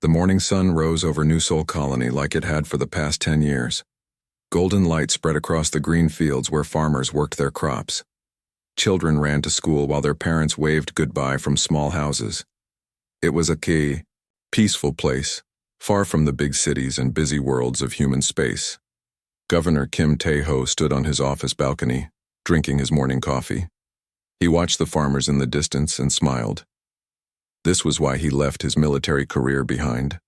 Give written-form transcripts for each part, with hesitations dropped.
The morning sun rose over New Sol Colony like it had for the past 10 years. Golden light spread across the green fields where farmers worked their crops. Children ran to school while their parents waved goodbye from small houses. It was a peaceful place, far from the big cities and busy worlds of human space. Governor Kim Tae-ho stood on his office balcony, drinking his morning coffee. He watched the farmers in the distance and smiled. This was why he left his military career behind.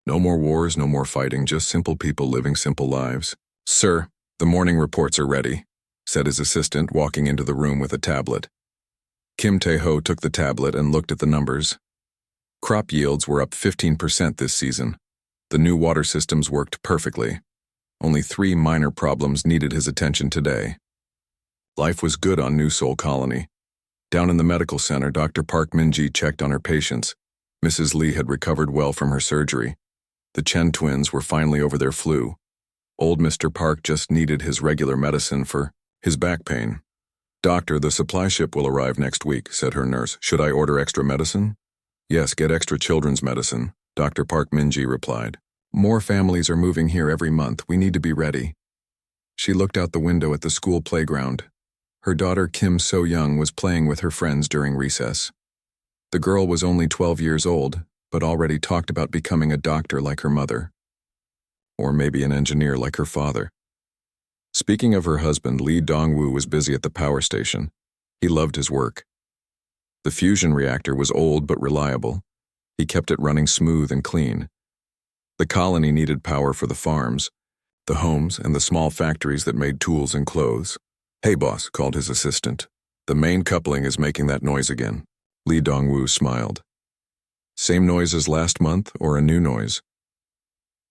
No more wars, no more fighting, just simple people living simple lives. "Sir, the morning reports are ready," said his assistant, walking into the room with a tablet. Kim Tae-ho took the tablet and looked at the numbers. Crop yields were up 15% this season. The new water systems worked perfectly. Only 3 minor problems needed his attention today. Life was good on New Sol Colony. Down in the medical center, Dr. Park Min-ji checked on her patients. Mrs. Lee had recovered well from her surgery. The Chen twins were finally over their flu. Old Mr. Park just needed his regular medicine for his back pain. "Doctor, the supply ship will arrive next week," said her nurse. "Should I order extra medicine?" "Yes, get extra children's medicine," Dr. Park Min-ji replied. "More families are moving here every month. We need to be ready." She looked out the window at the school playground. Her daughter Kim So-young was playing with her friends during recess. The girl was only 12 years old, but already talked about becoming a doctor like her mother. Or maybe an engineer like her father. Speaking of her husband, Lee Dong-woo was busy at the power station. He loved his work. The fusion reactor was old but reliable. He kept it running smooth and clean. The colony needed power for the farms, the homes, and the small factories that made tools and clothes. "Hey boss," called his assistant. "The main coupling is making that noise again." Lee Dong-woo smiled. "Same noise as last month or a new noise?"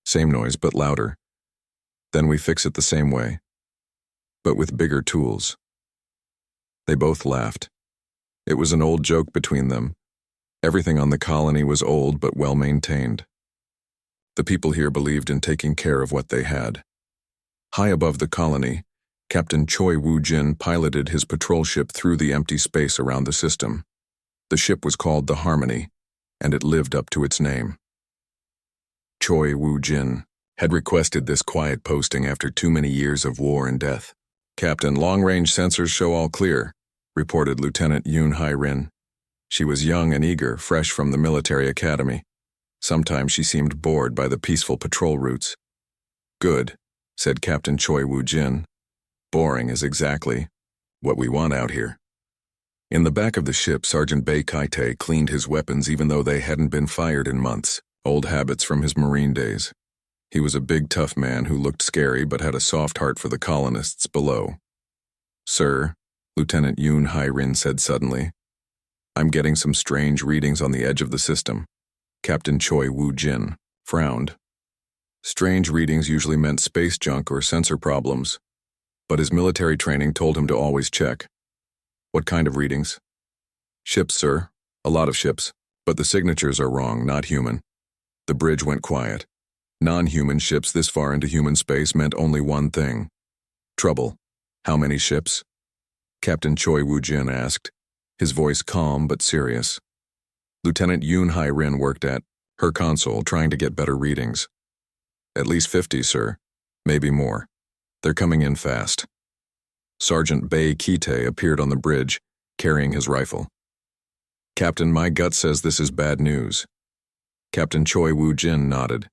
"Same noise, but louder." "Then we fix it the same way, but with bigger tools." They both laughed. It was an old joke between them. Everything on the colony was old but well maintained. The people here believed in taking care of what they had. High above the colony, Captain Choi Woo-jin piloted his patrol ship through the empty space around the system. The ship was called the Harmony, and it lived up to its name. Choi Woo-jin had requested this quiet posting after too many years of war and death. "Captain, long-range sensors show all clear," reported Lieutenant Yoon Hai-rin. She was young and eager, fresh from the military academy. Sometimes she seemed bored by the peaceful patrol routes. "Good," said Captain Choi Woo-jin. "Boring is exactly what we want out here." In the back of the ship, Sergeant Bae Kai-tae cleaned his weapons even though they hadn't been fired in months, old habits from his Marine days. He was a big, tough man who looked scary but had a soft heart for the colonists below. "Sir," Lieutenant Yoon Hai-rin said suddenly, "I'm getting some strange readings on the edge of the system." Captain Choi Woo-jin frowned. Strange readings usually meant space junk or sensor problems, but his military training told him to always check. "What kind of readings?" "Ships, sir. A lot of ships, but the signatures are wrong, not human." The bridge went quiet. Non-human ships this far into human space meant only one thing: trouble. "How many ships?" Captain Choi Woo-jin asked, his voice calm but serious. Lieutenant Yoon Hai-rin worked at her console trying to get better readings. "At least 50, sir. Maybe more. They're coming in fast." Sergeant Bae Kai-tae appeared on the bridge, carrying his rifle. "Captain, my gut says this is bad news." Captain Choi Woo-jin nodded.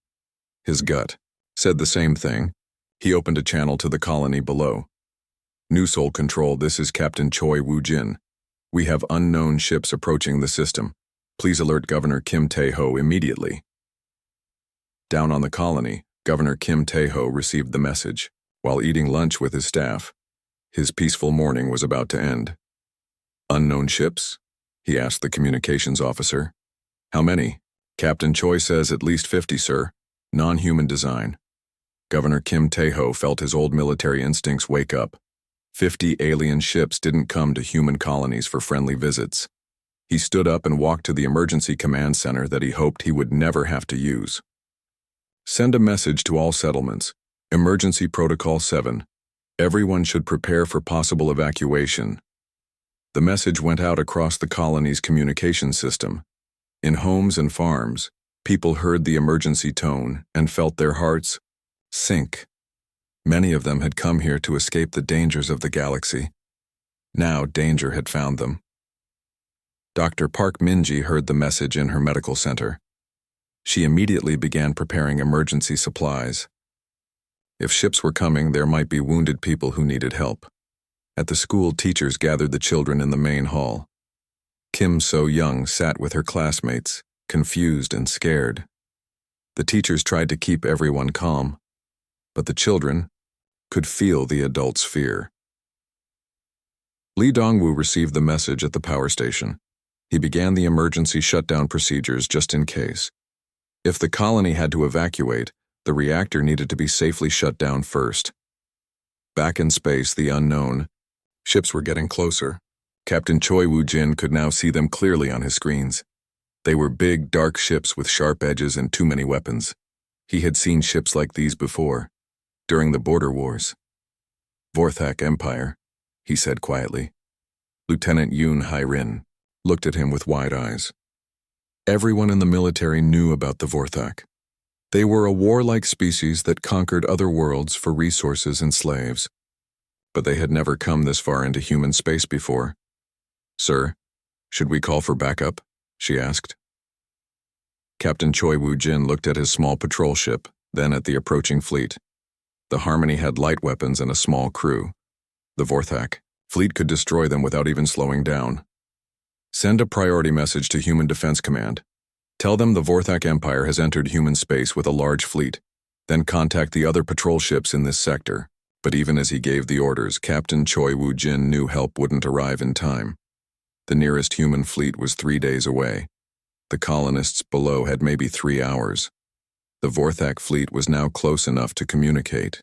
His gut said the same thing. He opened a channel to the colony below. "New Sol Control, this is Captain Choi Woo-jin. We have unknown ships approaching the system. Please alert Governor Kim Tae-ho immediately." Down on the colony, Governor Kim Tae-ho received the message. While eating lunch with his staff, his peaceful morning was about to end. "Unknown ships?" he asked the communications officer. "How many?" "Captain Choi says at least 50, sir. Non-human design." Governor Kim Tae-ho felt his old military instincts wake up. 50 alien ships didn't come to human colonies for friendly visits. He stood up and walked to the emergency command center that he hoped he would never have to use. "Send a message to all settlements. Emergency Protocol 7. Everyone should prepare for possible evacuation." The message went out across the colony's communication system. In homes and farms, People heard the emergency tone and felt their hearts sink. Many of them had come here to escape the dangers of the galaxy. Now danger had found them. Dr. Park Min-ji heard the message in her medical center. She immediately began preparing emergency supplies. If ships were coming, there might be wounded people who needed help. At the school, teachers gathered the children in the main hall. Kim So-young sat with her classmates, confused and scared. The teachers tried to keep everyone calm, but the children could feel the adults' fear. Lee Dong-woo received the message at the power station. He began the emergency shutdown procedures just in case. If the colony had to evacuate, the reactor needed to be safely shut down first. Back in space, the unknown ships were getting closer. Captain Choi Woo-jin could now see them clearly on his screens. They were big, dark ships with sharp edges and too many weapons. He had seen ships like these before, during the border wars. "Vorthak Empire," he said quietly. Lieutenant Yoon Hai-rin looked at him with wide eyes. Everyone in the military knew about the Vorthak. They were a warlike species that conquered other worlds for resources and slaves. But they had never come this far into human space before. "Sir, should we call for backup?" she asked. Captain Choi Woo-jin looked at his small patrol ship, then at the approaching fleet. The Harmony had light weapons and a small crew. The Vorthak fleet could destroy them without even slowing down. "Send a priority message to Human Defense Command. Tell them the Vorthak Empire has entered human space with a large fleet. Then contact the other patrol ships in this sector." But even as he gave the orders, Captain Choi Woo-jin knew help wouldn't arrive in time. The nearest human fleet was 3 days away. The colonists below had maybe 3 hours. The Vorthak fleet was now close enough to communicate.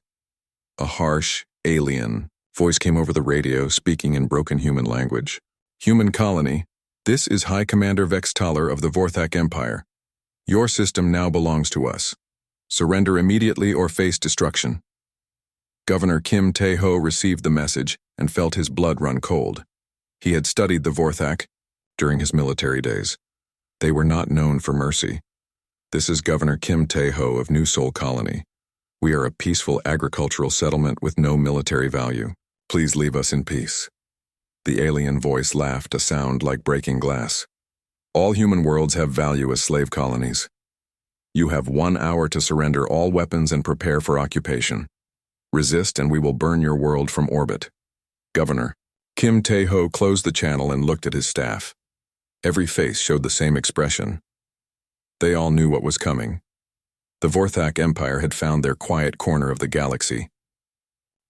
A harsh, alien voice came over the radio, speaking in broken human language. "Human colony, this is High Commander Vex Taller of the Vorthak Empire. Your system now belongs to us. Surrender immediately or face destruction." Governor Kim Tae-ho received the message and felt his blood run cold. He had studied the Vorthak during his military days. They were not known for mercy. "This is Governor Kim Tae-ho of New Seoul Colony. We are a peaceful agricultural settlement with no military value. Please leave us in peace." The alien voice laughed, a sound like breaking glass. "All human worlds have value as slave colonies. You have 1 hour to surrender all weapons and prepare for occupation. Resist and we will burn your world from orbit." Governor Kim Tae-ho closed the channel and looked at his staff. Every face showed the same expression. They all knew what was coming. The Vorthak Empire had found their quiet corner of the galaxy.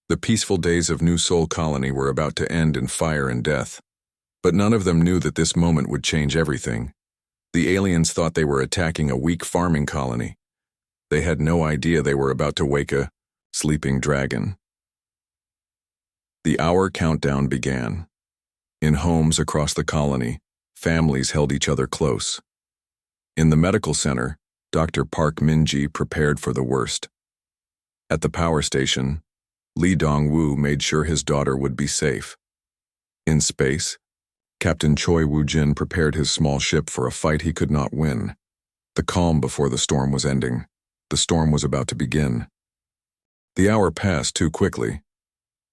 The peaceful days of New Seoul Colony were about to end in fire and death. But none of them knew that this moment would change everything. The aliens thought they were attacking a weak farming colony. They had no idea they were about to wake a sleeping dragon. The hour countdown began. In homes across the colony, families held each other close. In the medical center, Dr. Park Min-ji prepared for the worst. At the power station, Lee Dong-woo made sure his daughter would be safe. In space, Captain Choi Woo-jin prepared his small ship for a fight he could not win. The calm before the storm was ending. The storm was about to begin. The hour passed too quickly.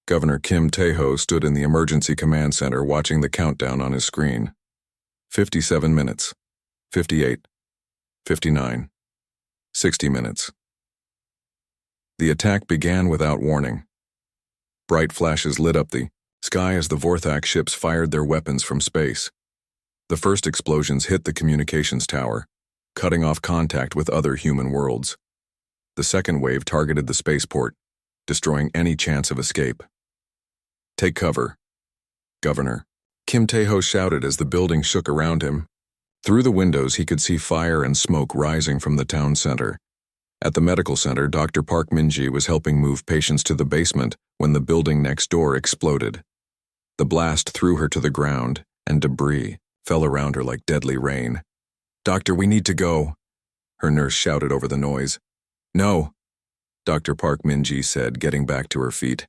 Governor Kim Tae-ho stood in the emergency command center watching the countdown on his screen. 57 minutes. 58. 59. 60 minutes. The attack began without warning. Bright flashes lit up the sky as the Vorthak ships fired their weapons from space. The first explosions hit the communications tower, cutting off contact with other human worlds. The second wave targeted the spaceport, destroying any chance of escape. "Take cover, Governor," Kim Tae-ho shouted as the building shook around him. Through the windows, he could see fire and smoke rising from the town center. At the medical center, Dr. Park Min-ji was helping move patients to the basement when the building next door exploded. The blast threw her to the ground, and debris fell around her like deadly rain. "Doctor, we need to go," her nurse shouted over the noise. "No," Dr. Park Min-ji said, getting back to her feet.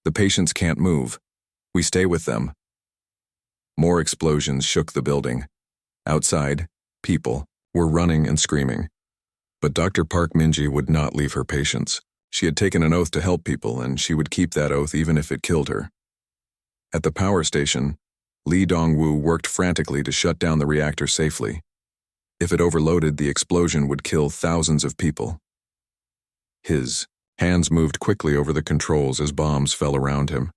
"The patients can't move. We stay with them." More explosions shook the building. Outside, people were running and screaming. But Dr. Park Minji would not leave her patients. She had taken an oath to help people, and she would keep that oath even if it killed her. At the power station, Lee Dong-woo worked frantically to shut down the reactor safely. If it overloaded, the explosion would kill thousands of people. His hands moved quickly over the controls as bombs fell around him.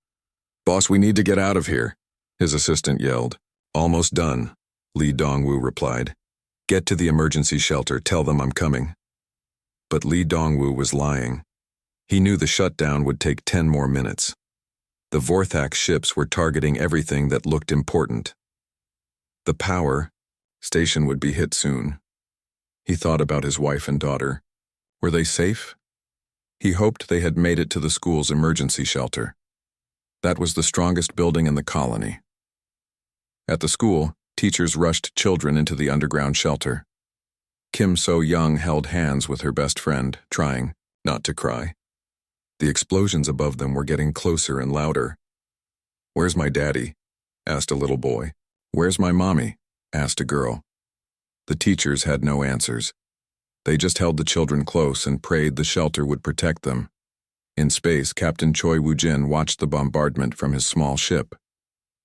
"Boss, we need to get out of here," his assistant yelled. "Almost done," Lee Dong-woo replied. "Get to the emergency shelter, tell them I'm coming." But Lee Dong-woo was lying. He knew the shutdown would take 10 more minutes. The Vorthak ships were targeting everything that looked important. The power station would be hit soon. He thought about his wife and daughter. Were they safe? He hoped they had made it to the school's emergency shelter. That was the strongest building in the colony. At the school, teachers rushed children into the underground shelter. Kim So-young held hands with her best friend, trying not to cry. The explosions above them were getting closer and louder. "Where's my daddy?" asked a little boy. "Where's my mommy?" asked a girl. The teachers had no answers. They just held the children close and prayed the shelter would protect them. In space, Captain Choi Woo-jin watched the bombardment from his small ship.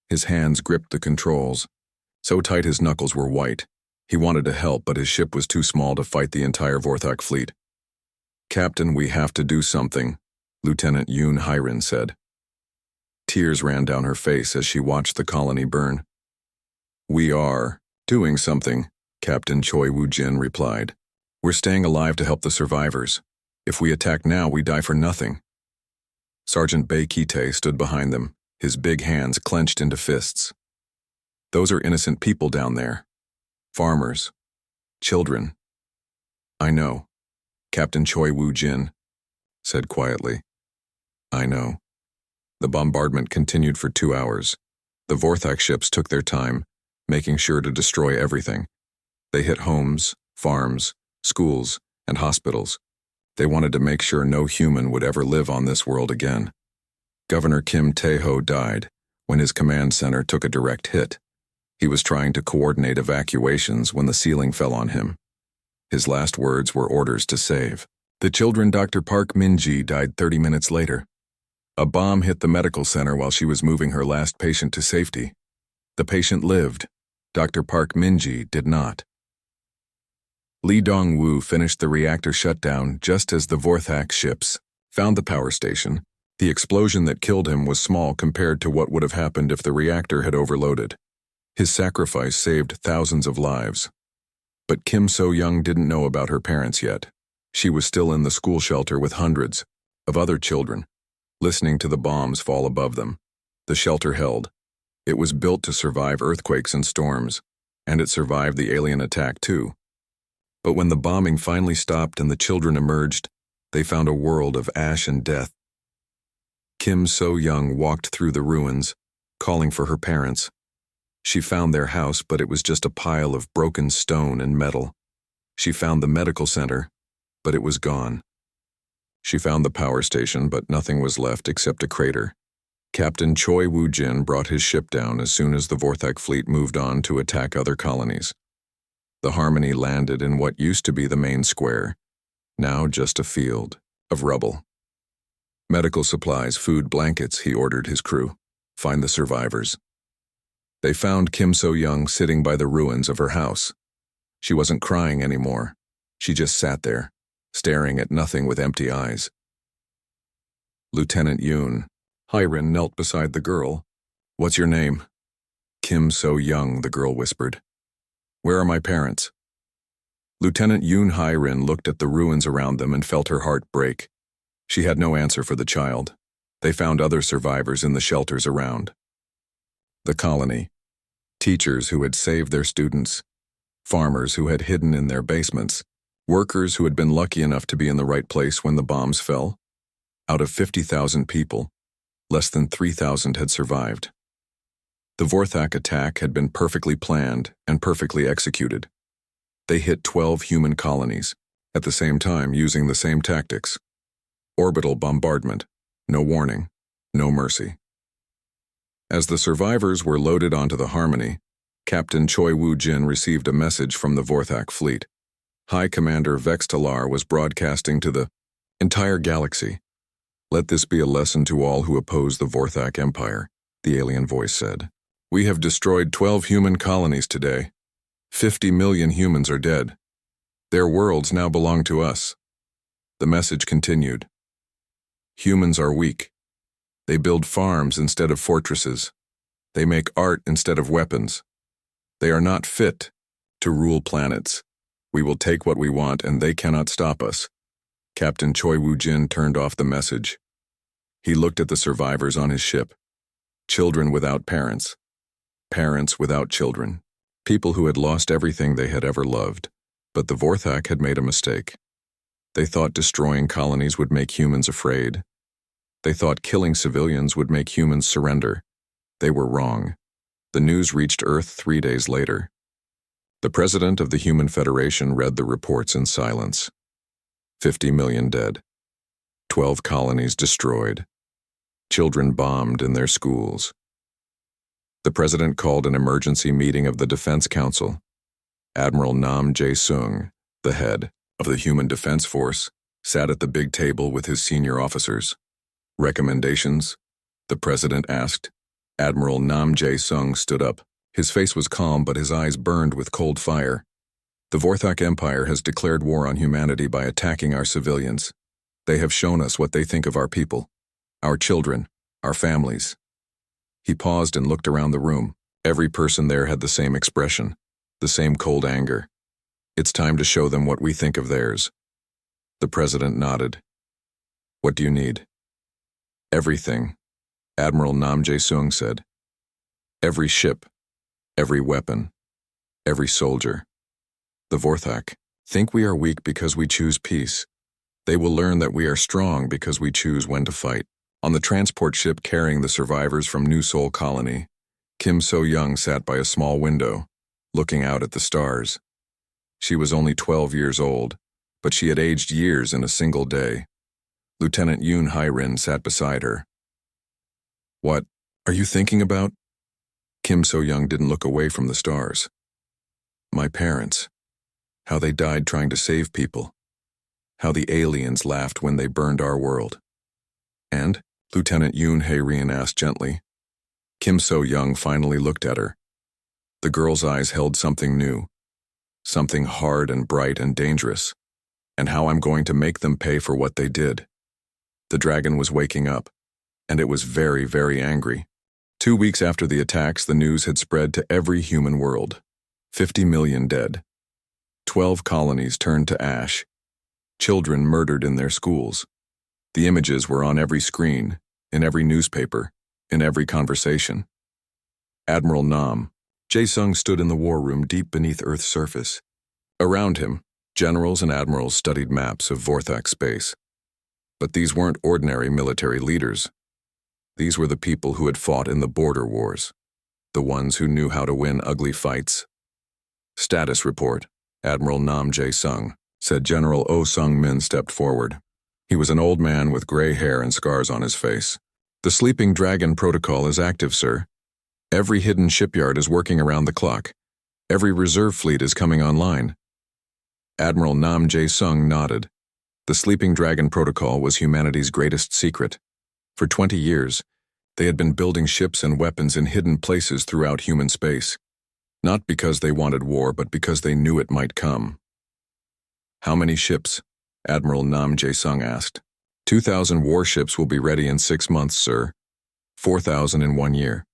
His hands gripped the controls, so tight his knuckles were white. He wanted to help, but his ship was too small to fight the entire Vorthak fleet. "Captain, we have to do something," Lieutenant Yoon Hyrin said. Tears ran down her face as she watched the colony burn. "We are doing something," Captain Choi Woo-jin replied. "We're staying alive to help the survivors. If we attack now, we die for nothing." Sergeant Bae Ki-tae stood behind them, his big hands clenched into fists. "Those are innocent people down there. Farmers. Children." "I know," Captain Choi Woo-jin said quietly. "I know." The bombardment continued for 2 hours. The Vorthak ships took their time, making sure to destroy everything. They hit homes, farms, schools, and hospitals. They wanted to make sure no human would ever live on this world again. Governor Kim Tae-ho died when his command center took a direct hit. He was trying to coordinate evacuations when the ceiling fell on him. His last words were orders to save. The children. Dr. Park Min-ji died 30 minutes later. A bomb hit the medical center while she was moving her last patient to safety. The patient lived. Dr. Park Min-ji did not. Lee Dong-woo finished the reactor shutdown just as the Vorthak ships found the power station. The explosion that killed him was small compared to what would have happened if the reactor had overloaded. His sacrifice saved thousands of lives. But Kim So-young didn't know about her parents yet. She was still in the school shelter with hundreds of other children, listening to the bombs fall above them. The shelter held. It was built to survive earthquakes and storms, and it survived the alien attack too. But when the bombing finally stopped and the children emerged, they found a world of ash and death. Kim So-young walked through the ruins, calling for her parents. She found their house, but it was just a pile of broken stone and metal. She found the medical center, but it was gone. She found the power station, but nothing was left except a crater. Captain Choi Woo-jin brought his ship down as soon as the Vorthak fleet moved on to attack other colonies. The Harmony landed in what used to be the main square, now just a field of rubble. "Medical supplies, food, blankets," he ordered his crew. "Find the survivors." They found Kim So-young sitting by the ruins of her house. She wasn't crying anymore. She just sat there, staring at nothing with empty eyes. Lieutenant Yoon Hyrin knelt beside the girl. "What's your name?" "Kim So-young," the girl whispered. "Where are my parents?" Lieutenant Yoon Hyrin looked at the ruins around them and felt her heart break. She had no answer for the child. They found other survivors in the shelters around. The colony. Teachers who had saved their students. Farmers who had hidden in their basements. Workers who had been lucky enough to be in the right place when the bombs fell. Out of 50,000 people, less than 3,000 had survived. The Vorthak attack had been perfectly planned and perfectly executed. They hit 12 human colonies, at the same time using the same tactics. Orbital bombardment, no warning, no mercy. As the survivors were loaded onto the Harmony, Captain Choi Woo-jin received a message from the Vorthak fleet. High Commander Vex Talar was broadcasting to the entire galaxy. "Let this be a lesson to all who oppose the Vorthak Empire," the alien voice said. "We have destroyed 12 human colonies today. 50 million humans are dead. Their worlds now belong to us." The message continued. "Humans are weak. They build farms instead of fortresses. They make art instead of weapons. They are not fit to rule planets. We will take what we want and they cannot stop us." Captain Choi Woo-jin turned off the message. He looked at the survivors on his ship. Children without parents. Parents without children. People who had lost everything they had ever loved. But the Vorthak had made a mistake. They thought destroying colonies would make humans afraid. They thought killing civilians would make humans surrender. They were wrong. The news reached Earth 3 days later. The president of the Human Federation read the reports in silence. 50 million dead. 12 colonies destroyed. Children bombed in their schools. The president called an emergency meeting of the Defense Council. Admiral Nam Jae-sung, the head of the Human Defense Force, sat at the big table with his senior officers. "Recommendations?" the president asked. Admiral Nam Jae-sung stood up. His face was calm, but his eyes burned with cold fire. "The Vorthak Empire has declared war on humanity by attacking our civilians. They have shown us what they think of our people, our children, our families." He paused and looked around the room. Every person there had the same expression, the same cold anger. "It's time to show them what we think of theirs." The president nodded. "What do you need?" "Everything," Admiral Nam Jae-sung said. "Every ship, every weapon, every soldier. The Vorthak think we are weak because we choose peace. They will learn that we are strong because we choose when to fight." On the transport ship carrying the survivors from New Seoul Colony, Kim So-young sat by a small window, looking out at the stars. She was only 12 years old, but she had aged years in a single day. Lieutenant Yoon Hai-rin sat beside her. "What are you thinking about?" Kim So-young didn't look away from the stars. "My parents. How they died trying to save people. How the aliens laughed when they burned our world." "And?" Lieutenant Yoon Hai-rin asked gently. Kim So-young finally looked at her. The girl's eyes held something new, something hard and bright and dangerous, and how I'm going to make them pay for what they did. The dragon was waking up, and it was very, very angry. 2 weeks after the attacks, the news had spread to every human world. 50 million dead. 12 colonies turned to ash. Children murdered in their schools. The images were on every screen, in every newspaper, in every conversation. Admiral Nam Jae-sung stood in the war room deep beneath Earth's surface. Around him, generals and admirals studied maps of Vorthak space. But these weren't ordinary military leaders. These were the people who had fought in the border wars, the ones who knew how to win ugly fights. "Status report," Admiral Nam Jae-sung said. General Oh Sung-min stepped forward. He was an old man with gray hair and scars on his face. "The Sleeping Dragon Protocol is active, sir. Every hidden shipyard is working around the clock. Every reserve fleet is coming online." Admiral Nam Jae-sung nodded. The Sleeping Dragon Protocol was humanity's greatest secret. For 20 years, they had been building ships and weapons in hidden places throughout human space. Not because they wanted war, but because they knew it might come. "How many ships?" Admiral Nam Jae-sung asked. 2,000 warships will be ready in 6 months, sir. 4,000 in 1 year.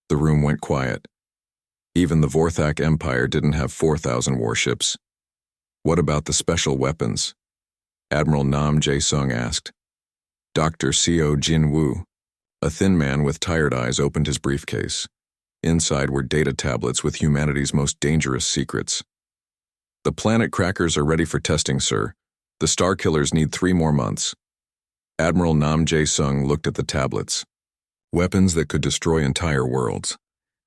The room went quiet. Even the Vorthak Empire didn't have 4,000 warships. "What about the special weapons?" Admiral Nam Jae-sung asked. Dr. Seo Jin-woo, a thin man with tired eyes, opened his briefcase. Inside were data tablets with humanity's most dangerous secrets. "The planet crackers are ready for testing, sir. The Star Killers need 3 more months." Admiral Nam Jae-sung looked at the tablets. Weapons that could destroy entire worlds.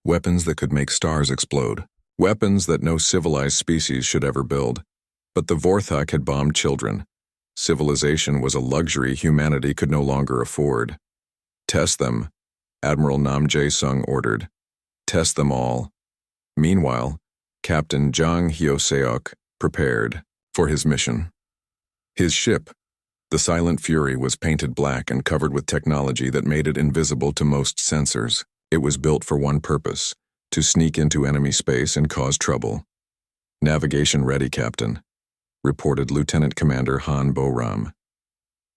Weapons that could make stars explode. Weapons that no civilized species should ever build. But the Vorthak had bombed children. Civilization was a luxury humanity could no longer afford. "Test them," Admiral Nam Jae-sung ordered. "Test them all." Meanwhile, Captain DragonHFY prepared for his mission. His ship, the Silent Fury, was painted black and covered with technology that made it invisible to most sensors. It was built for one purpose: to sneak into enemy space and cause trouble. "Navigation ready, Captain," reported Lieutenant Commander Han Bo-ram.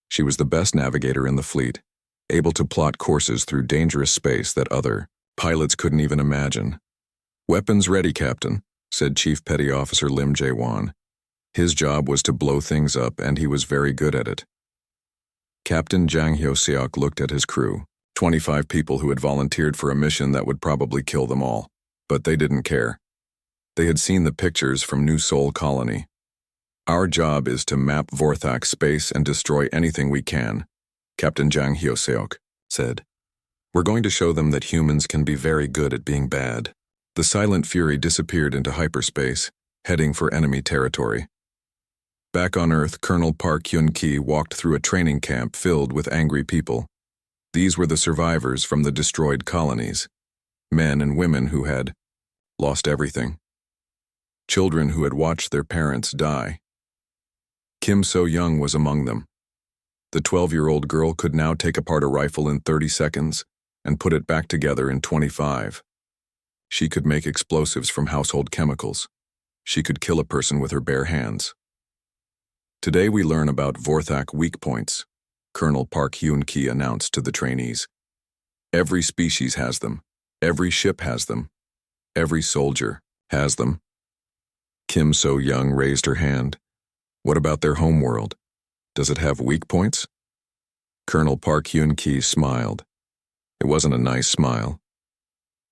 She was the best navigator in the fleet, able to plot courses through dangerous space that other pilots couldn't even imagine. "Weapons ready, Captain," said Chief Petty Officer Lim Jae-won. His job was to blow things up, and he was very good at it. Captain DragonHFY looked at his crew, 25 people who had volunteered for a mission that would probably kill them all, but they didn't care. They had seen the pictures from New Sol Colony. "Our job is to map Vorthak space and destroy anything we can," Captain DragonHFY said. "We're going to show them that humans can be very good at being bad." The Silent Fury disappeared into hyperspace, heading for enemy territory. Back on Earth, Colonel Park Hyun-ki walked through a training camp filled with angry people. These were the survivors from the destroyed colonies, men and women who had lost everything, children who had watched their parents die. Kim So-young was among them. The 12-year-old girl could now take apart a rifle in 30 seconds and put it back together in 25. She could make explosives from household chemicals. She could kill a person with her bare hands. "Today we learn about Vorthak weak points," Colonel Park Hyun-ki announced to the trainees. "Every species has them. Every ship has them. Every soldier has them." Kim So-young raised her hand. "What about their homeworld? Does it have weak points?" Colonel Park Hyun-ki smiled. It wasn't a nice smile.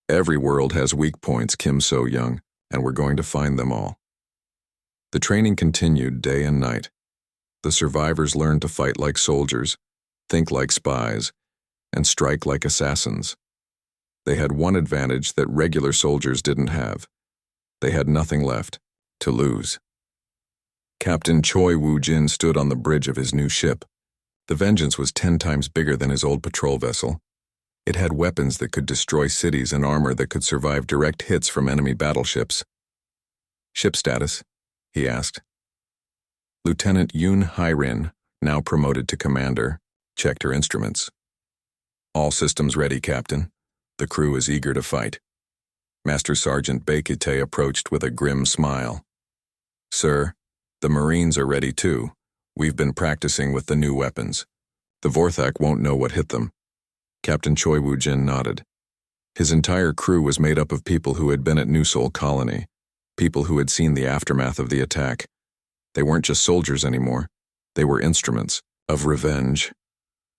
"Every world has weak points, Kim So-young, and we're going to find them all." The training continued day and night. The survivors learned to fight like soldiers, think like spies, and strike like assassins. They had one advantage that regular soldiers didn't have. They had nothing left to lose. Captain Choi Woo-jin stood on the bridge of his new ship. The Vengeance was 10 times bigger than his old patrol vessel. It had weapons that could destroy cities and armor that could survive direct hits from enemy battleships. "Ship status?" he asked. Lieutenant Yoon Hai-rin, now promoted to commander, checked her instruments. "All systems ready, Captain. The crew is eager to fight." Master Sergeant Baekite approached with a grim smile. "Sir, the Marines are ready too. We've been practicing with the new weapons. The Vorthak won't know what hit them." Captain Choi Woo-jin nodded. His entire crew was made up of people who had been at New Sol Colony, people who had seen the aftermath of the attack. They weren't just soldiers anymore. They were instruments of revenge.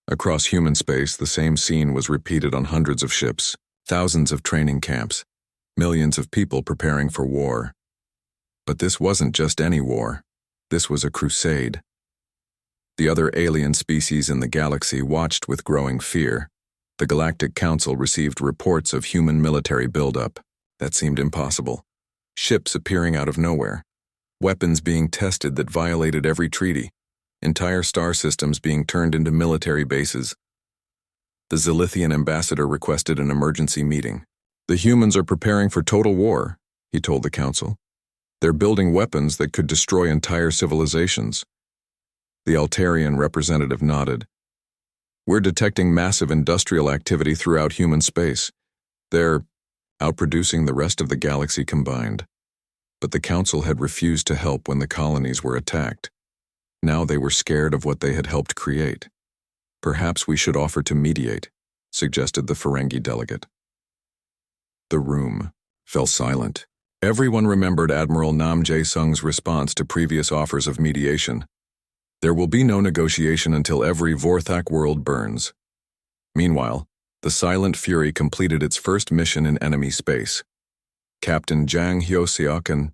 Across human space, the same scene was repeated on hundreds of ships, thousands of training camps, millions of people preparing for war. But this wasn't just any war. This was a crusade. The other alien species in the galaxy watched with growing fear. The Galactic Council received reports of human military buildup. That seemed impossible. Ships appearing out of nowhere. Weapons being tested that violated every treaty. Entire star systems being turned into military bases. The Zilithian ambassador requested an emergency meeting. "The humans are preparing for total war," he told the council. "They're building weapons that could destroy entire civilizations." The Altarian representative nodded. "We're detecting massive industrial activity throughout human space. They're outproducing the rest of the galaxy combined." But the council had refused to help when the colonies were attacked. Now they were scared of what they had helped create. "Perhaps we should offer to mediate," suggested the Ferengi delegate. The room fell silent. Everyone remembered Admiral Nam Jae-sung's response to previous offers of mediation. "There will be no negotiation until every Vorthak world burns." Meanwhile, the Silent Fury completed its first mission in enemy space. Captain DragonHFY and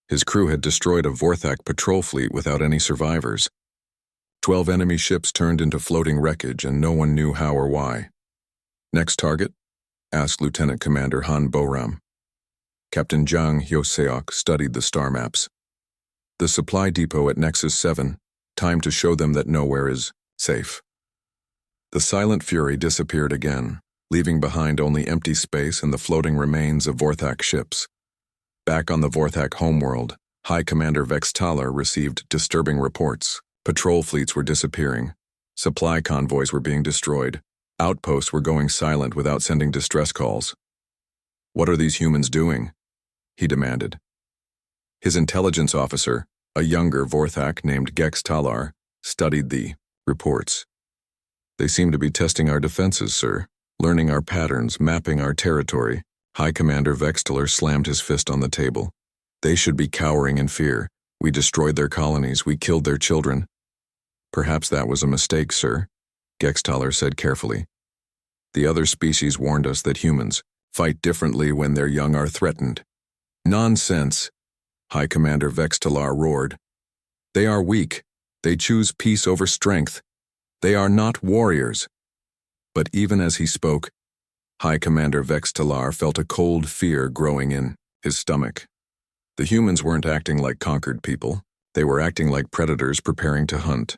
his crew had destroyed a Vorthak patrol fleet without any survivors. 12 enemy ships turned into floating wreckage, and no one knew how or why. "Next target?" asked Lieutenant Commander Han Bo-ram. Captain DragonHFY studied the star maps. "The supply depot at Nexus 7. Time to show them that nowhere is safe." The Silent Fury disappeared again, leaving behind only empty space and the floating remains of Vorthak ships. Back on the Vorthak homeworld, High Commander Vex Talar received disturbing reports. Patrol fleets were disappearing. Supply convoys were being destroyed. Outposts were going silent without sending distress calls. "What are these humans doing?" he demanded. His intelligence officer, a younger Vorthak named Gex Talar, studied the reports. "They seem to be testing our defenses, sir, learning our patterns, mapping our territory." High Commander Vex Talar slammed his fist on the table. "They should be cowering in fear. We destroyed their colonies, we killed their children." "Perhaps that was a mistake, sir," Gex Talar said carefully. "The other species warned us that humans fight differently when their young are threatened." "Nonsense," High Commander Vex Talar roared. "They are weak. They choose peace over strength. They are not warriors." But even as he spoke, High Commander Vex Talar felt a cold fear growing in his stomach. The humans weren't acting like conquered people. They were acting like predators preparing to hunt.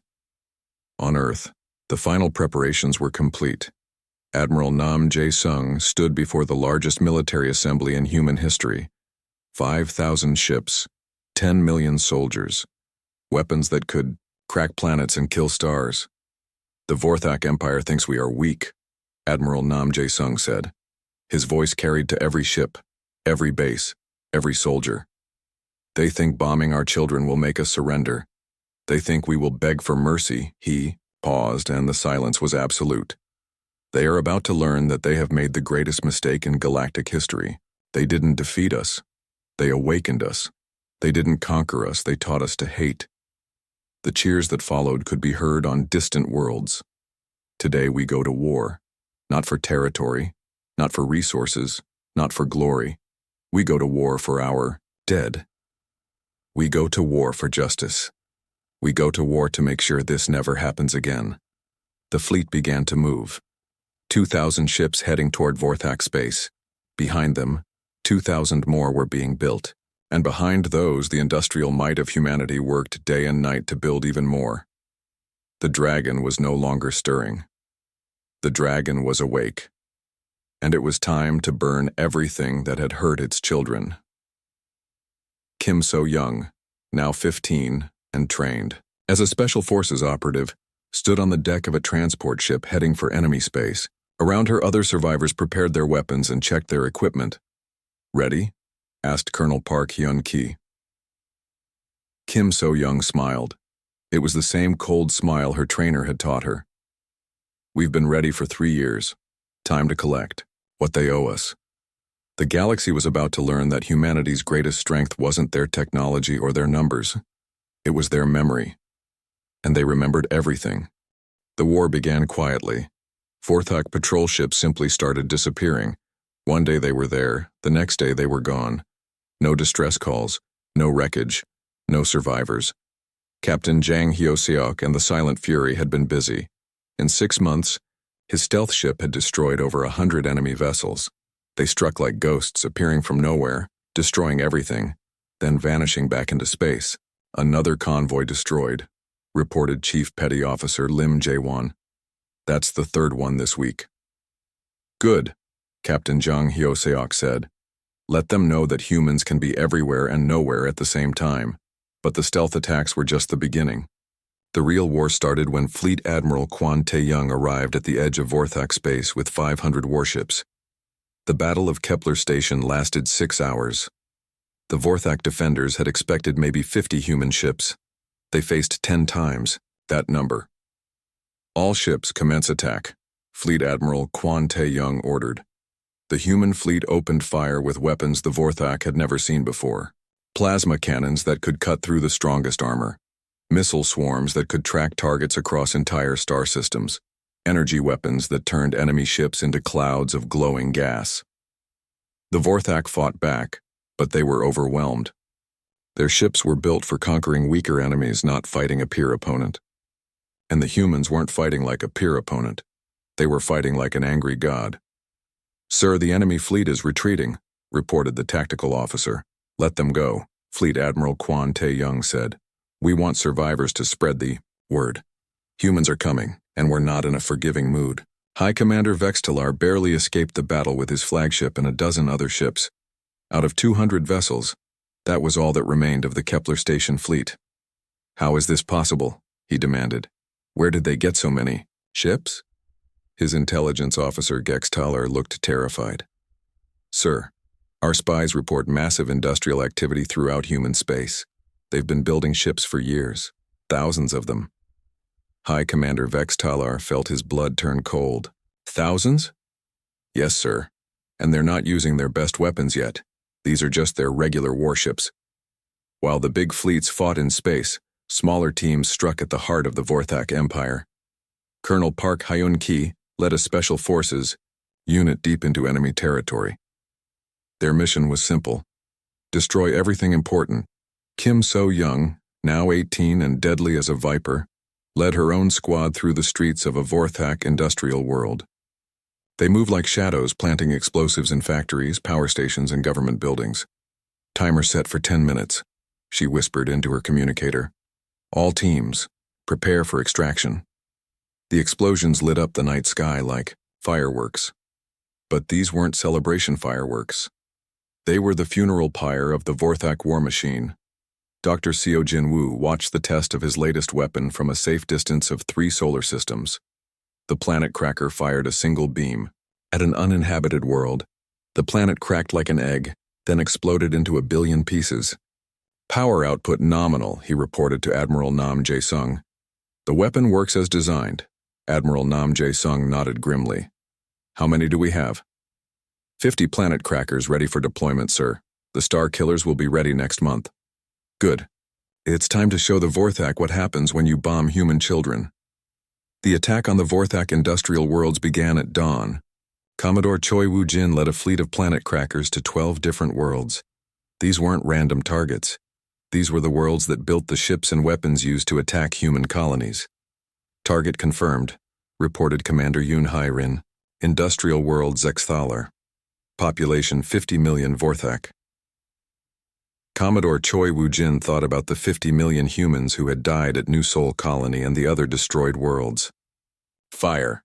On Earth, the final preparations were complete. Admiral Nam Jae-sung stood before the largest military assembly in human history. 5,000 ships, 10 million soldiers, weapons that could crack planets and kill stars. "The Vorthak Empire thinks we are weak," Admiral Nam Jae-sung said. His voice carried to every ship, every base, every soldier. "They think bombing our children will make us surrender. They think we will beg for mercy." He paused, and the silence was absolute. "They are about to learn that they have made the greatest mistake in galactic history. They didn't defeat us. They awakened us. They didn't conquer us. They taught us to hate." The cheers that followed could be heard on distant worlds. Today we go to war, not for territory, not for resources, not for glory. We go to war for our dead. We go to war for justice. We go to war to make sure this never happens again. The fleet began to move. 2,000 ships heading toward Vorthak space. Behind them, 2,000 more were being built. And behind those, the industrial might of humanity worked day and night to build even more. The dragon was no longer stirring. The dragon was awake. And it was time to burn everything that had hurt its children. Kim So-young, now 15 and trained as a Special Forces operative, stood on the deck of a transport ship heading for enemy space. Around her, other survivors prepared their weapons and checked their equipment. "Ready?" asked Colonel Park Hyun-ki. Kim So-young smiled. It was the same cold smile her trainer had taught her. "We've been ready for 3 years. Time to collect what they owe us." The galaxy was about to learn that humanity's greatest strength wasn't their technology or their numbers. It was their memory. And they remembered everything. The war began quietly. Vorthak patrol ships simply started disappearing. One day they were there, the next day they were gone. No distress calls, no wreckage, no survivors. Captain Jang Hyo-seok and the Silent Fury had been busy. In 6 months, his stealth ship had destroyed over 100 enemy vessels. They struck like ghosts, appearing from nowhere, destroying everything, then vanishing back into space. "Another convoy destroyed," reported Chief Petty Officer Lim Jae-won. "That's the 3rd one this week." "Good," Captain Jang Hyo-seok said. "Let them know that humans can be everywhere and nowhere at the same time." But the stealth attacks were just the beginning. The real war started when Fleet Admiral Kwon Tae-young arrived at the edge of Vorthak space with 500 warships. The Battle of Kepler Station lasted 6 hours. The Vorthak defenders had expected maybe 50 human ships. They faced 10 times that number. "All ships commence attack," Fleet Admiral Kwon Tae-young ordered. The human fleet opened fire with weapons the Vorthak had never seen before. Plasma cannons that could cut through the strongest armor. Missile swarms that could track targets across entire star systems. Energy weapons that turned enemy ships into clouds of glowing gas. The Vorthak fought back, but they were overwhelmed. Their ships were built for conquering weaker enemies, not fighting a peer opponent. And the humans weren't fighting like a peer opponent. They were fighting like an angry god. "Sir, the enemy fleet is retreating," reported the tactical officer. "Let them go," Fleet Admiral Kwon Tae-young said. "We want survivors to spread the word. Humans are coming, and we're not in a forgiving mood." High Commander Vex Talar barely escaped the battle with his flagship and a dozen other ships. Out of 200 vessels, that was all that remained of the Kepler station fleet. How is this possible? He demanded. Where did they get so many ships? His intelligence officer Gextaler looked terrified. Sir, our spies report massive industrial activity throughout human space. They've been building ships for years, thousands of them. High Commander Vextalar felt his blood turn cold. Thousands? Yes, sir. And they're not using their best weapons yet. These are just their regular warships. While the big fleets fought in space, smaller teams struck at the heart of the Vorthak Empire. Colonel Park Hyun-ki led a special forces unit deep into enemy territory. Their mission was simple: destroy everything important. Kim So-young, now 18 and deadly as a viper, led her own squad through the streets of a Vorthak industrial world. They moved like shadows, planting explosives in factories, power stations, and government buildings. Timer set for 10 minutes, she whispered into her communicator. All teams, prepare for extraction. The explosions lit up the night sky like fireworks. But these weren't celebration fireworks. They were the funeral pyre of the Vorthak war machine. Dr. Seo Jin-woo watched the test of his latest weapon from a safe distance of 3 solar systems. The planet cracker fired a single beam. At an uninhabited world, the planet cracked like an egg, then exploded into 1 billion pieces. Power output nominal, he reported to Admiral Nam Jae-sung. The weapon works as designed. Admiral Nam Jae-sung nodded grimly. How many do we have? 50 planet crackers ready for deployment, sir. The Star Killers will be ready next month. Good. It's time to show the Vorthak what happens when you bomb human children. The attack on the Vorthak industrial worlds began at dawn. Commodore Choi Woo-jin led a fleet of planet crackers to 12 different worlds. These weren't random targets. These were the worlds that built the ships and weapons used to attack human colonies. Target confirmed, reported Commander Yoon Hai-rin. Industrial world Zexthaler. Population 50 million Vorthak. Commodore Choi Woo-jin thought about the 50 million humans who had died at New Sol Colony and the other destroyed worlds. Fire.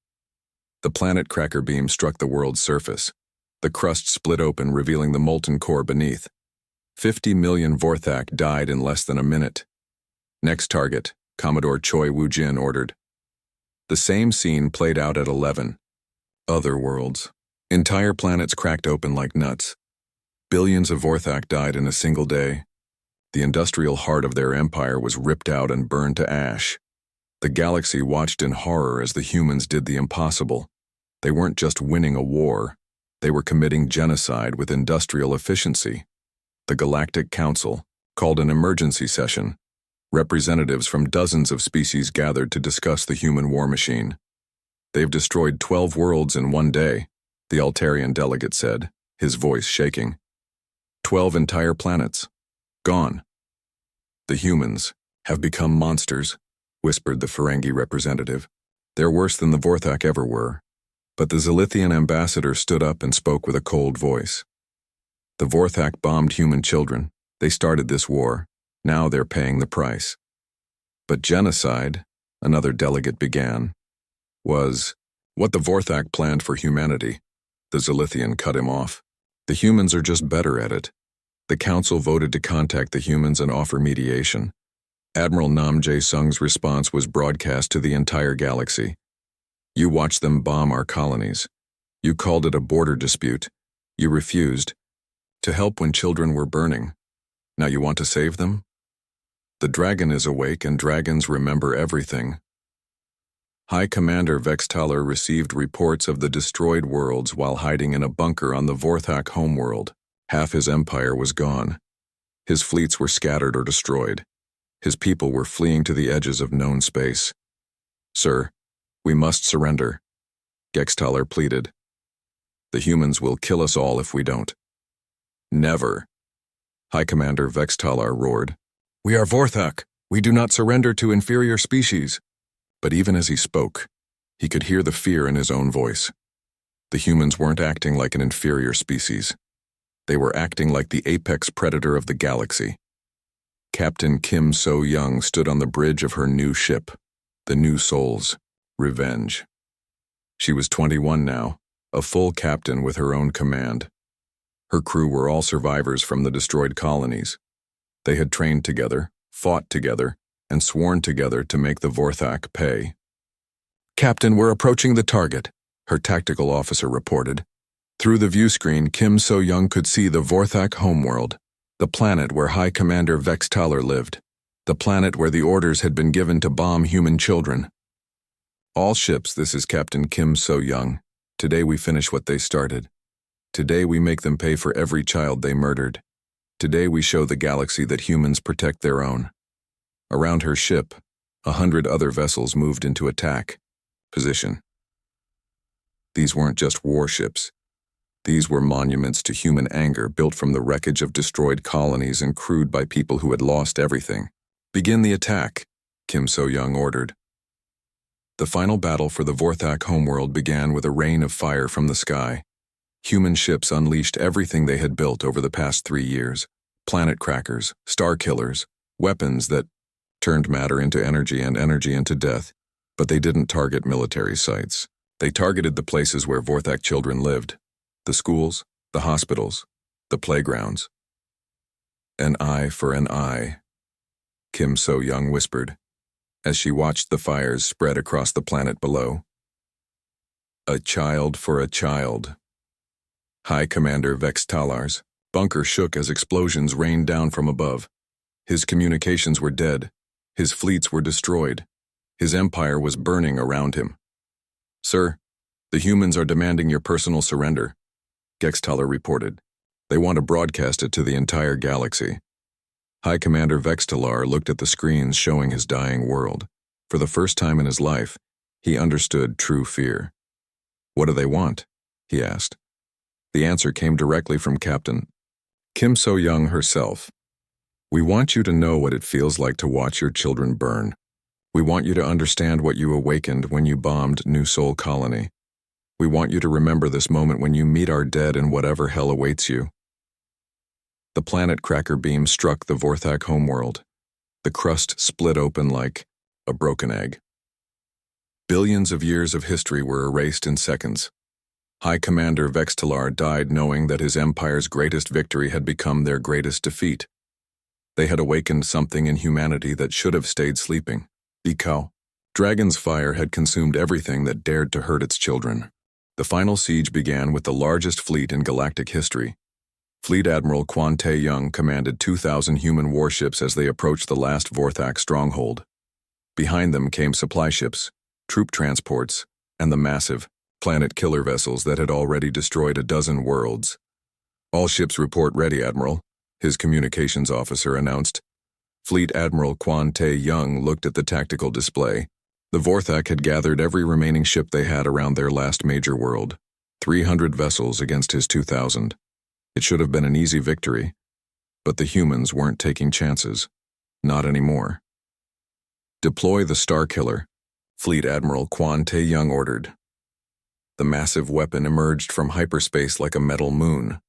The planet cracker beam struck the world's surface. The crust split open, revealing the molten core beneath. 50 million Vorthak died in less than a minute. Next target, Commodore Choi Woo-jin ordered. The same scene played out at 11. Other worlds. Entire planets cracked open like nuts. Billions of Vorthak died in a single day. The industrial heart of their empire was ripped out and burned to ash. The galaxy watched in horror as the humans did the impossible. They weren't just winning a war. They were committing genocide with industrial efficiency. The Galactic Council called an emergency session. Representatives from dozens of species gathered to discuss the human war machine. They've destroyed 12 worlds in one day, the Altarian delegate said, his voice shaking. 12 entire planets. Gone. The humans have become monsters, whispered the Ferengi representative. They're worse than the Vorthak ever were. But the Zilithian ambassador stood up and spoke with a cold voice. The Vorthak bombed human children. They started this war. Now they're paying the price. But genocide, another delegate began, was what the Vorthak planned for humanity. The Zilithian cut him off. The humans are just better at it. The council voted to contact the humans and offer mediation. Admiral Nam Jae-sung's response was broadcast to the entire galaxy. You watched them bomb our colonies. You called it a border dispute. You refused to help when children were burning. Now you want to save them? The dragon is awake and dragons remember everything. High Commander Vextaler received reports of the destroyed worlds while hiding in a bunker on the Vorthak homeworld. Half his empire was gone. His fleets were scattered or destroyed. His people were fleeing to the edges of known space. Sir, we must surrender, Gextaler pleaded. The humans will kill us all if we don't. Never, High Commander Vextalar roared. We are Vorthak. We do not surrender to inferior species. But even as he spoke, he could hear the fear in his own voice. The humans weren't acting like an inferior species. They were acting like the apex predator of the galaxy. Captain Kim So-young stood on the bridge of her new ship, the New Soul's Revenge. She was 21 now, a full captain with her own command. Her crew were all survivors from the destroyed colonies. They had trained together, fought together, and sworn together to make the Vorthak pay. "Captain, we're approaching the target," her tactical officer reported. Through the view screen, Kim So-young could see the Vorthak homeworld, the planet where High Commander Vextaler lived, the planet where the orders had been given to bomb human children. "All ships, this is Captain Kim So-young. Today we finish what they started. Today we make them pay for every child they murdered. Today we show the galaxy that humans protect their own." Around her ship, 100 other vessels moved into attack position. These weren't just warships. These were monuments to human anger built from the wreckage of destroyed colonies and crewed by people who had lost everything. "Begin the attack," Kim So-young ordered. The final battle for the Vorthak homeworld began with a rain of fire from the sky. Human ships unleashed everything they had built over the past 3 years. Planet crackers, star killers, weapons that turned matter into energy and energy into death. But they didn't target military sites. They targeted the places where Vorthak children lived. The schools, the hospitals, the playgrounds. "An eye for an eye," Kim So-young whispered, as she watched the fires spread across the planet below. "A child for a child." High Commander Vextalar's bunker shook as explosions rained down from above. His communications were dead. His fleets were destroyed. His empire was burning around him. "Sir, the humans are demanding your personal surrender," Vextalar reported. "They want to broadcast it to the entire galaxy." High Commander Vextalar looked at the screens showing his dying world. For the first time in his life, he understood true fear. "What do they want?" he asked. The answer came directly from Captain Kim So-young herself. "We want you to know what it feels like to watch your children burn. We want you to understand what you awakened when you bombed New Sol Colony. We want you to remember this moment when you meet our dead and whatever hell awaits you." The planet cracker beam struck the Vorthak homeworld. The crust split open like a broken egg. Billions of years of history were erased in seconds. High Commander Vextalar died knowing that his empire's greatest victory had become their greatest defeat. They had awakened something in humanity that should have stayed sleeping. Ikao. Dragon's fire had consumed everything that dared to hurt its children. The final siege began with the largest fleet in galactic history. Fleet Admiral Quan Tae-young commanded 2,000 human warships as they approached the last Vorthak stronghold. Behind them came supply ships, troop transports, and the massive, planet killer vessels that had already destroyed a dozen worlds. "All ships report ready, Admiral," his communications officer announced. Fleet Admiral Quan Tae-young looked at the tactical display. The Vorthak had gathered every remaining ship they had around their last major world. 300 vessels against his 2,000. It should have been an easy victory, but the humans weren't taking chances. Not anymore. "Deploy the Star Killer," Fleet Admiral Quan Tae-young ordered. The massive weapon emerged from hyperspace like a metal moon.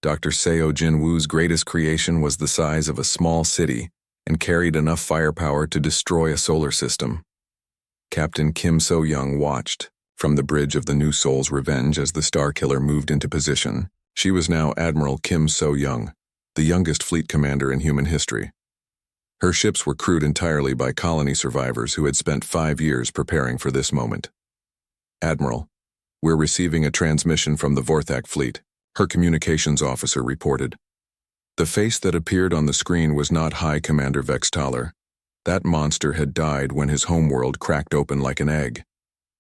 Dr. Seo Jinwoo's greatest creation was the size of a small city and carried enough firepower to destroy a solar system. Captain Kim So-young watched from the bridge of the New Sol's Revenge as the Star Killer moved into position. She was now Admiral Kim So-young, the youngest fleet commander in human history. Her ships were crewed entirely by colony survivors who had spent 5 years preparing for this moment. "Admiral, we're receiving a transmission from the Vorthak fleet," her communications officer reported. The face that appeared on the screen was not High Commander Vextalar. That monster had died when his homeworld cracked open like an egg.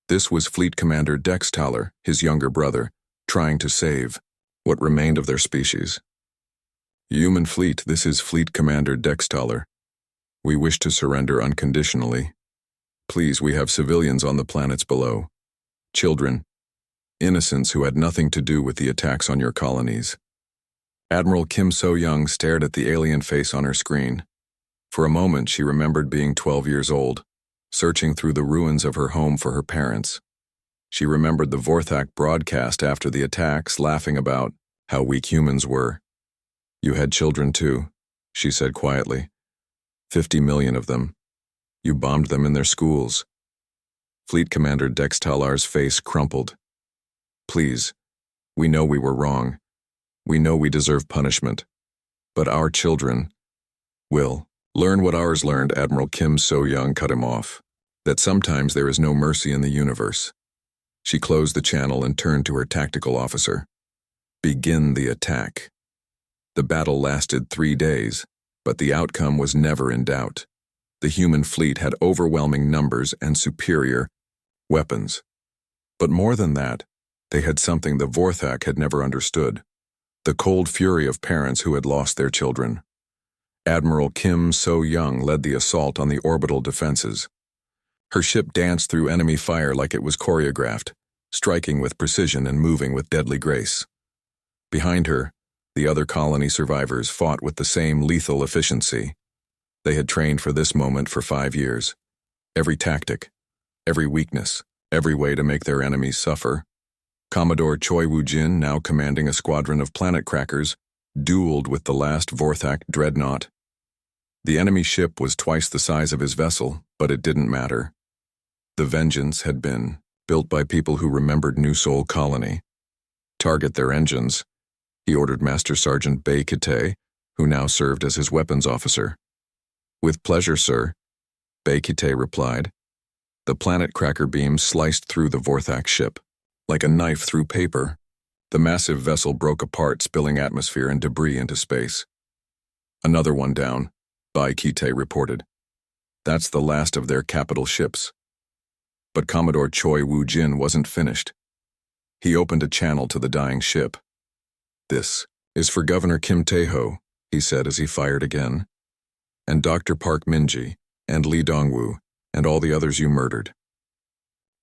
This was Fleet Commander Dextalar, his younger brother, trying to save what remained of their species. "Human fleet, this is Fleet Commander Dextalar. We wish to surrender unconditionally. Please, we have civilians on the planets below. Children, innocents who had nothing to do with the attacks on your colonies." Admiral Kim So-young stared at the alien face on her screen. For a moment, she remembered being 12 years old, searching through the ruins of her home for her parents. She remembered the Vorthak broadcast after the attacks, laughing about how weak humans were. "You had children too," she said quietly. 50 million of them. You bombed them in their schools." Fleet Commander Dextalar's face crumpled. "Please, we know we were wrong. We know we deserve punishment, but our children will learn what ours learned. Admiral Kim So-young cut him off, that sometimes there is no mercy in the universe. She closed the channel and turned to her tactical officer. Begin the attack. The battle lasted 3 days, but the outcome was never in doubt. The human fleet had overwhelming numbers and superior weapons. But more than that, they had something the Vorthak had never understood: the cold fury of parents who had lost their children. Admiral Kim So-young led the assault on the orbital defenses. Her ship danced through enemy fire like it was choreographed, striking with precision and moving with deadly grace. Behind her, the other colony survivors fought with the same lethal efficiency. They had trained for this moment for 5 years. Every tactic, every weakness, every way to make their enemies suffer. Commodore Choi Woo-jin, now commanding a squadron of planet crackers, dueled with the last Vorthak dreadnought. The enemy ship was twice the size of his vessel, but it didn't matter. The Vengeance had been built by people who remembered New Sol Colony. Target their engines, he ordered Master Sergeant Bae Kite, who now served as his weapons officer. With pleasure, sir, Bae Kite replied. The planet cracker beam sliced through the Vorthak ship. Like a knife through paper, the massive vessel broke apart, spilling atmosphere and debris into space. Another one down, Bae Kite reported. That's the last of their capital ships. But Commodore Choi Woo-jin wasn't finished. He opened a channel to the dying ship. This is for Governor Kim Tae-ho, he said as he fired again, and Dr. Park Min-ji, and Lee Dong-woo, and all the others you murdered.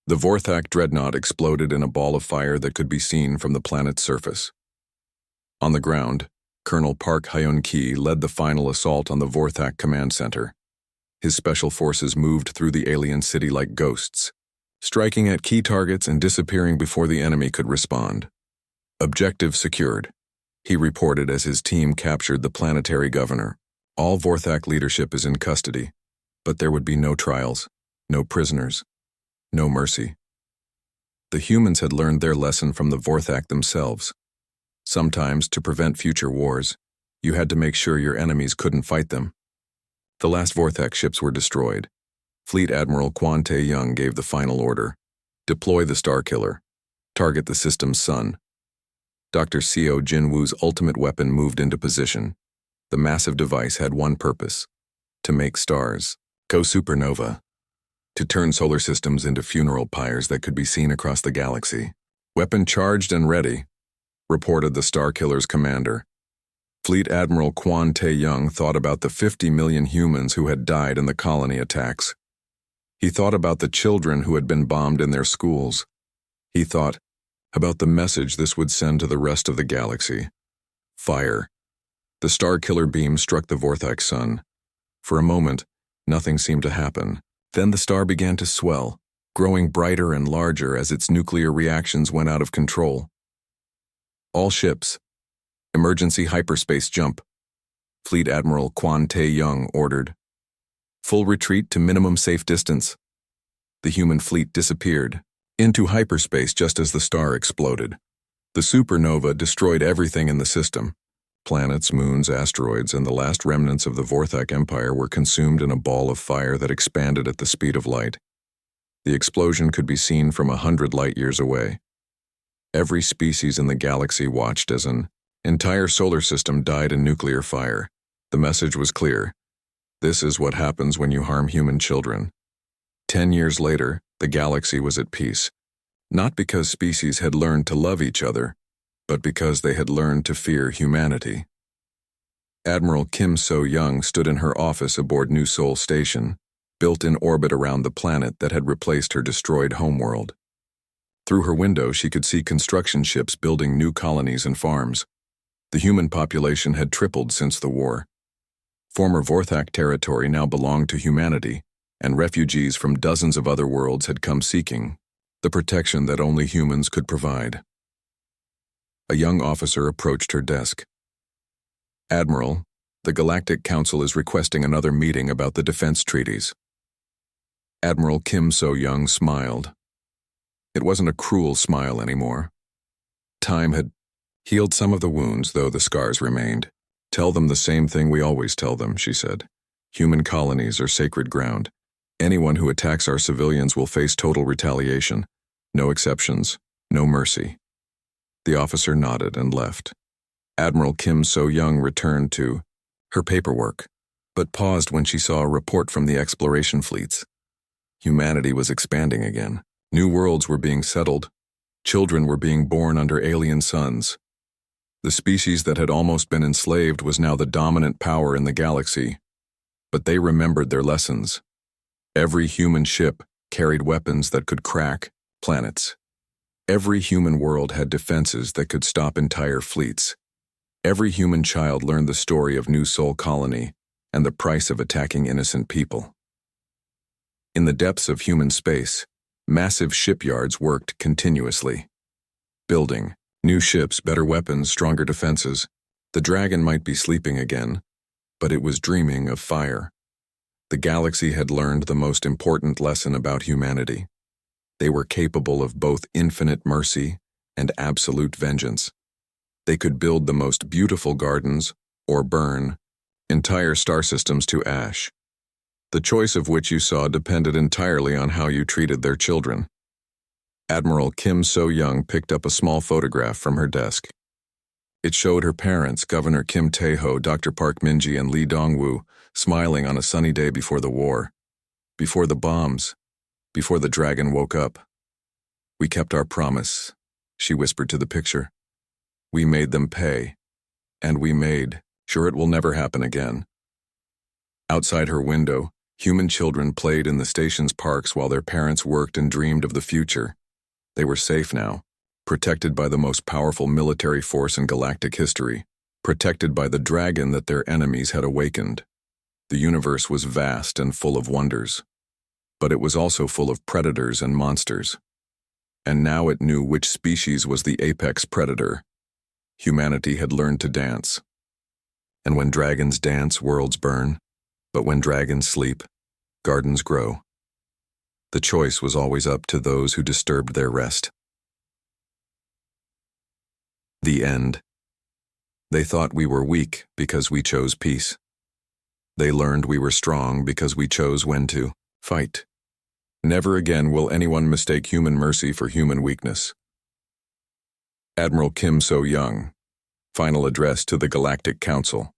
The Vorthak dreadnought exploded in a ball of fire that could be seen from the planet's surface. On the ground, Colonel Park Hyun-ki led the final assault on the Vorthak command center. His special forces moved through the alien city like ghosts, striking at key targets and disappearing before the enemy could respond. Objective secured, he reported as his team captured the planetary governor. All Vorthak leadership is in custody, but there would be no trials, no prisoners, no mercy. The humans had learned their lesson from the Vorthak themselves. Sometimes, to prevent future wars, you had to make sure your enemies couldn't fight them. The last Vorthak ships were destroyed. Fleet Admiral Kwon Tae-young gave the final order: deploy the Starkiller, target the system's sun. Dr. Seo Jin-woo's ultimate weapon moved into position. The massive device had one purpose: to make stars go supernova, to turn solar systems into funeral pyres that could be seen across the galaxy. Weapon charged and ready, reported the Starkiller's commander. Fleet Admiral Kwon Tae-young thought about the 50 million humans who had died in the colony attacks. He thought about the children who had been bombed in their schools. He thought about the message this would send to the rest of the galaxy. Fire. The Starkiller beam struck the Vorthak sun. For a moment, nothing seemed to happen. Then the star began to swell, growing brighter and larger as its nuclear reactions went out of control. All ships, emergency hyperspace jump, Fleet Admiral Kwon Tae-young ordered. Full retreat to minimum safe distance. The human fleet disappeared into hyperspace just as the star exploded. The supernova destroyed everything in the system. Planets, moons, asteroids, and the last remnants of the Vorthak Empire were consumed in a ball of fire that expanded at the speed of light. The explosion could be seen from 100 light-years away. Every species in the galaxy watched as an entire solar system died in nuclear fire. The message was clear: this is what happens when you harm human children. 10 years later, the galaxy was at peace, not because species had learned to love each other, but because they had learned to fear humanity. Admiral Kim So-young stood in her office aboard New Sol Station, built in orbit around the planet that had replaced her destroyed homeworld. Through her window, she could see construction ships building new colonies and farms. The human population had tripled since the war. Former Vorthak territory now belonged to humanity, and refugees from dozens of other worlds had come seeking the protection that only humans could provide. A young officer approached her desk. Admiral, the Galactic Council is requesting another meeting about the defense treaties. Admiral Kim So-young smiled. It wasn't a cruel smile anymore. Time had Healed some of the wounds, though the scars remained. Tell them the same thing we always tell them, she said. Human colonies are sacred ground. Anyone who attacks our civilians will face total retaliation. No exceptions, no mercy. The officer nodded and left. Admiral Kim So-young returned to her paperwork, but paused when she saw a report from the exploration fleets. Humanity was expanding again. New worlds were being settled. Children were being born under alien suns. The species that had almost been enslaved was now the dominant power in the galaxy. But they remembered their lessons. Every human ship carried weapons that could crack planets. Every human world had defenses that could stop entire fleets. Every human child learned the story of New Sol Colony and the price of attacking innocent people. In the depths of human space, massive shipyards worked continuously. Building new ships, better weapons, stronger defenses. The Dragon might be sleeping again, but it was dreaming of fire. The galaxy had learned the most important lesson about humanity. They were capable of both infinite mercy and absolute vengeance. They could build the most beautiful gardens or burn entire star systems to ash. The choice of which you saw depended entirely on how you treated their children. Admiral Kim So-young picked up a small photograph from her desk. It showed her parents, Governor Kim Tae-ho, Dr. Park Min-ji, and Lee Dong-woo, smiling on a sunny day before the war, before the bombs, before the Dragon woke up. "We kept our promise," she whispered to the picture. "We made them pay, and we made sure it will never happen again." Outside her window, human children played in the station's parks while their parents worked and dreamed of the future. They were safe now, protected by the most powerful military force in galactic history, protected by the Dragon that their enemies had awakened. The universe was vast and full of wonders, but it was also full of predators and monsters. And now it knew which species was the apex predator. Humanity had learned to dance. And when dragons dance, worlds burn. But when dragons sleep, gardens grow. The choice was always up to those who disturbed their rest. The end. They thought we were weak because we chose peace. They learned we were strong because we chose when to fight. Never again will anyone mistake human mercy for human weakness. Admiral Kim So-young. Final address to the Galactic Council.